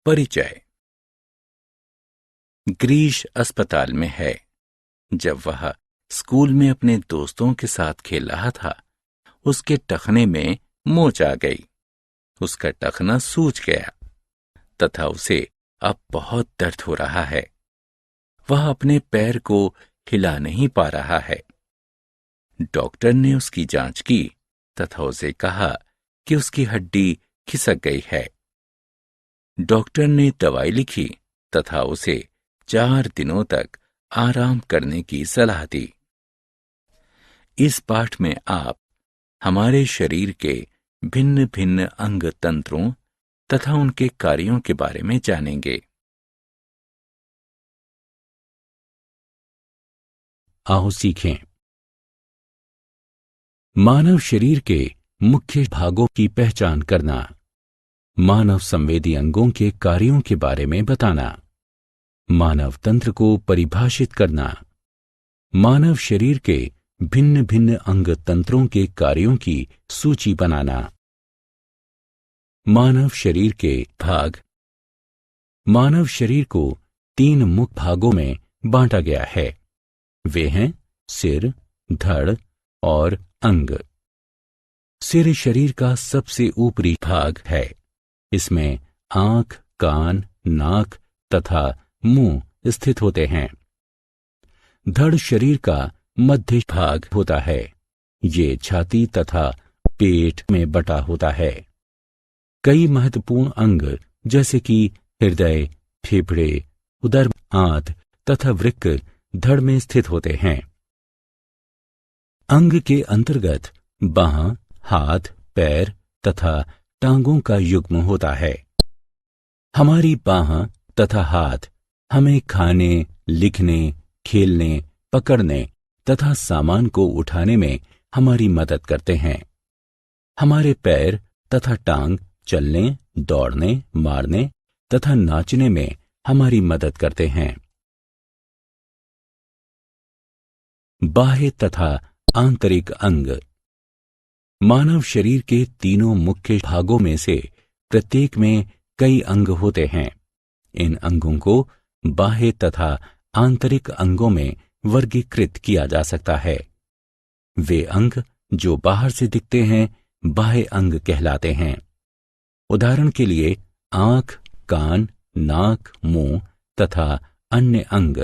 परिचय। ग्रीश अस्पताल में है। जब वह स्कूल में अपने दोस्तों के साथ खेल रहा था, उसके टखने में मोच आ गई। उसका टखना सूज गया तथा उसे अब बहुत दर्द हो रहा है। वह अपने पैर को हिला नहीं पा रहा है। डॉक्टर ने उसकी जांच की तथा उसे कहा कि उसकी हड्डी खिसक गई है। डॉक्टर ने दवाई लिखी तथा उसे 4 दिनों तक आराम करने की सलाह दी। इस पाठ में आप हमारे शरीर के भिन्न भिन्न अंग तंत्रों तथा उनके कार्यों के बारे में जानेंगे। आओ सीखें। मानव शरीर के मुख्य भागों की पहचान करना, मानव संवेदी अंगों के कार्यों के बारे में बताना, मानव तंत्र को परिभाषित करना, मानव शरीर के भिन्न भिन्न अंग तंत्रों के कार्यों की सूची बनाना। मानव शरीर के भाग। मानव शरीर को 3 मुख्य भागों में बांटा गया है। वे हैं सिर, धड़ और अंग। सिर शरीर का सबसे ऊपरी भाग है। इसमें आंख, कान, नाक तथा मुंह स्थित होते हैं। धड़ शरीर का मध्य भाग होता है। ये छाती तथा पेट में बटा होता है। कई महत्वपूर्ण अंग जैसे कि हृदय, फेफड़े, उदर, आंत तथा वृक्क धड़ में स्थित होते हैं। अंग के अंतर्गत बांह, हाथ, पैर तथा टांगों का युग्म होता है। हमारी बांह तथा हाथ हमें खाने, लिखने, खेलने, पकड़ने तथा सामान को उठाने में हमारी मदद करते हैं। हमारे पैर तथा टांग चलने, दौड़ने, मारने तथा नाचने में हमारी मदद करते हैं। बाह्य तथा आंतरिक अंग। मानव शरीर के तीनों मुख्य भागों में से प्रत्येक में कई अंग होते हैं। इन अंगों को बाह्य तथा आंतरिक अंगों में वर्गीकृत किया जा सकता है। वे अंग जो बाहर से दिखते हैं बाह्य अंग कहलाते हैं। उदाहरण के लिए आंख, कान, नाक, मुंह तथा अन्य अंग।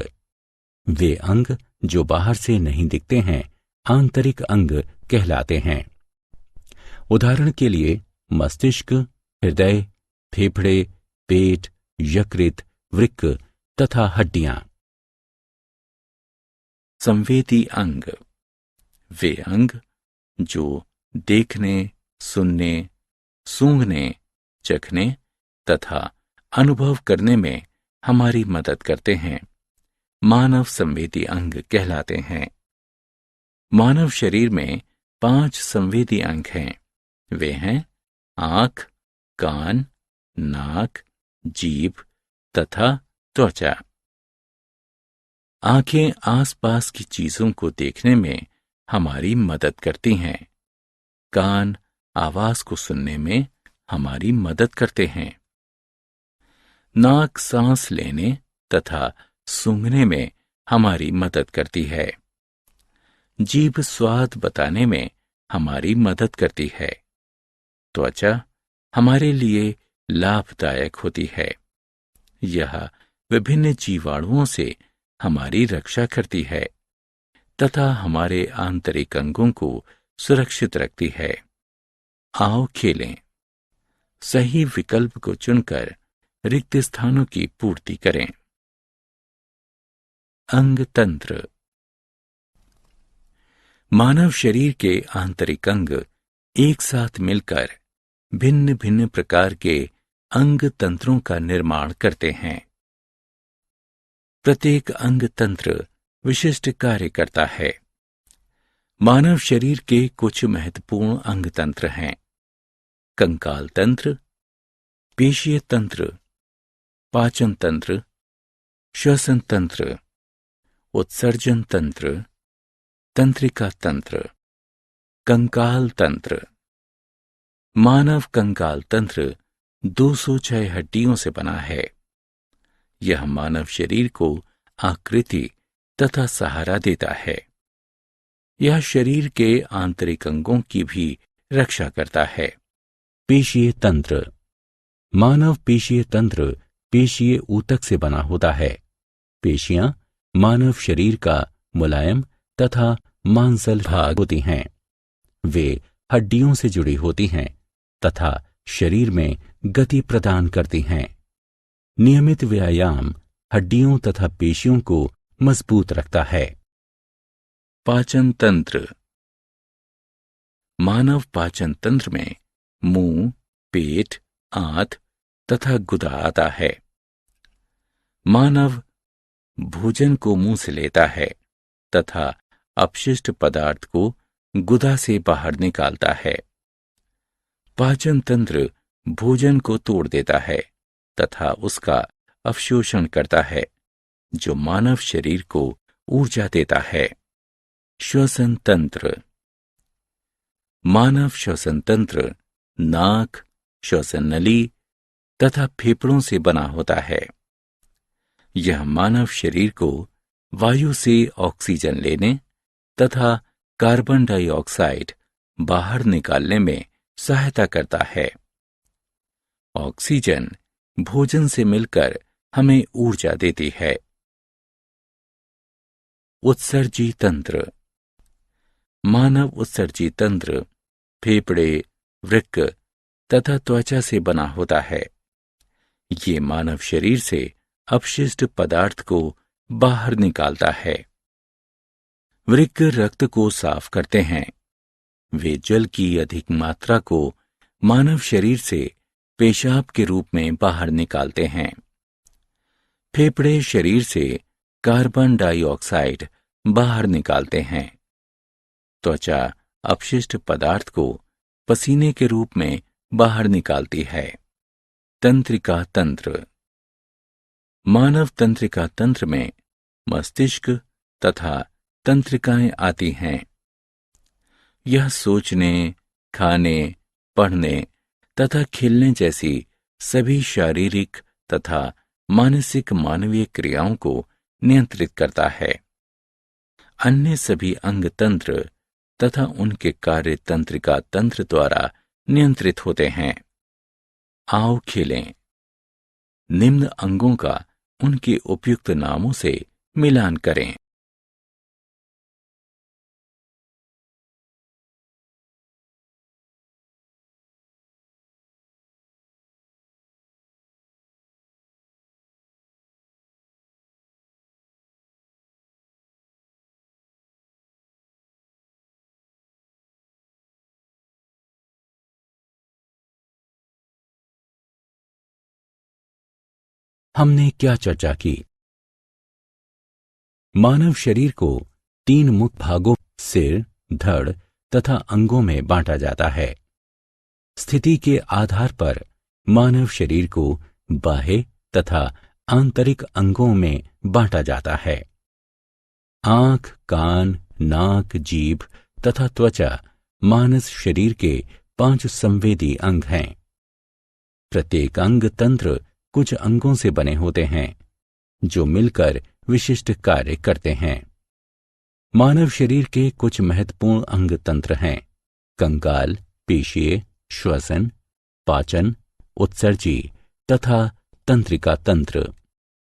वे अंग जो बाहर से नहीं दिखते हैं आंतरिक अंग कहलाते हैं। उदाहरण के लिए मस्तिष्क, हृदय, फेफड़े, पेट, यकृत, वृक्क तथा हड्डियां। संवेदी अंग। वे अंग जो देखने, सुनने, सूंघने, चखने तथा अनुभव करने में हमारी मदद करते हैं मानव संवेदी अंग कहलाते हैं। मानव शरीर में 5 संवेदी अंग हैं। वे हैं आंख, कान, नाक, जीभ तथा त्वचा। आंखें आसपास की चीजों को देखने में हमारी मदद करती हैं। कान आवाज को सुनने में हमारी मदद करते हैं। नाक सांस लेने तथा सूंघने में हमारी मदद करती है। जीभ स्वाद बताने में हमारी मदद करती है। त्वचा हमारे लिए लाभदायक होती है। यह विभिन्न जीवाणुओं से हमारी रक्षा करती है तथा हमारे आंतरिक अंगों को सुरक्षित रखती है। आओ खेलें। सही विकल्प को चुनकर रिक्त स्थानों की पूर्ति करें। अंग तंत्र। मानव शरीर के आंतरिक अंग एक साथ मिलकर भिन्न भिन्न प्रकार के अंग तंत्रों का निर्माण करते हैं। प्रत्येक अंग तंत्र विशिष्ट कार्य करता है। मानव शरीर के कुछ महत्वपूर्ण अंग तंत्र हैं: कंकाल तंत्र, पेशीय तंत्र, पाचन तंत्र, श्वसन तंत्र, उत्सर्जन तंत्र, तंत्रिका तंत्र, कंकाल तंत्र। मानव कंकाल तंत्र 206 हड्डियों से बना है। यह मानव शरीर को आकृति तथा सहारा देता है। यह शरीर के आंतरिक अंगों की भी रक्षा करता है। पेशीय तंत्र। मानव पेशीय तंत्र पेशीय ऊतक से बना होता है। पेशियां मानव शरीर का मुलायम तथा मांसल भाग होती हैं। वे हड्डियों से जुड़ी होती हैं तथा शरीर में गति प्रदान करती हैं। नियमित व्यायाम हड्डियों तथा पेशियों को मजबूत रखता है। पाचन तंत्र। मानव पाचन तंत्र में मुंह, पेट, आंत तथा गुदा आता है। मानव भोजन को मुंह से लेता है तथा अपशिष्ट पदार्थ को गुदा से बाहर निकालता है। पाचन तंत्र भोजन को तोड़ देता है तथा उसका अवशोषण करता है, जो मानव शरीर को ऊर्जा देता है। श्वसन तंत्र। मानव श्वसन तंत्र नाक, श्वसन नली तथा फेफड़ों से बना होता है। यह मानव शरीर को वायु से ऑक्सीजन लेने तथा कार्बन डाइऑक्साइड बाहर निकालने में सहायता करता है। ऑक्सीजन भोजन से मिलकर हमें ऊर्जा देती है। उत्सर्जी तंत्र। मानव उत्सर्जी तंत्र फेफड़े, वृक्क तथा त्वचा से बना होता है। ये मानव शरीर से अपशिष्ट पदार्थ को बाहर निकालता है। वृक्क रक्त को साफ करते हैं। वे जल की अधिक मात्रा को मानव शरीर से पेशाब के रूप में बाहर निकालते हैं। फेफड़े शरीर से कार्बन डाइऑक्साइड बाहर निकालते हैं। त्वचा अपशिष्ट पदार्थ को पसीने के रूप में बाहर निकालती है। तंत्रिका तंत्र। मानव तंत्रिका तंत्र में मस्तिष्क तथा तंत्रिकाएं आती हैं। यह सोचने, खाने, पढ़ने तथा खेलने जैसी सभी शारीरिक तथा मानसिक मानवीय क्रियाओं को नियंत्रित करता है। अन्य सभी अंग तंत्र तथा उनके कार्य तंत्रिका तंत्र द्वारा नियंत्रित होते हैं। आओ खेलें। निम्न अंगों का उनके उपयुक्त नामों से मिलान करें। हमने क्या चर्चा की? मानव शरीर को 3 मुख्य भागों सिर, धड़ तथा अंगों में बांटा जाता है। स्थिति के आधार पर मानव शरीर को बाह्य तथा आंतरिक अंगों में बांटा जाता है। आंख, कान, नाक, जीभ तथा त्वचा मानव शरीर के 5 संवेदी अंग हैं। प्रत्येक अंग तंत्र कुछ अंगों से बने होते हैं जो मिलकर विशिष्ट कार्य करते हैं। मानव शरीर के कुछ महत्वपूर्ण अंग तंत्र हैं: कंकाल, पेशीय, श्वसन, पाचन, उत्सर्जी तथा तंत्रिका तंत्र।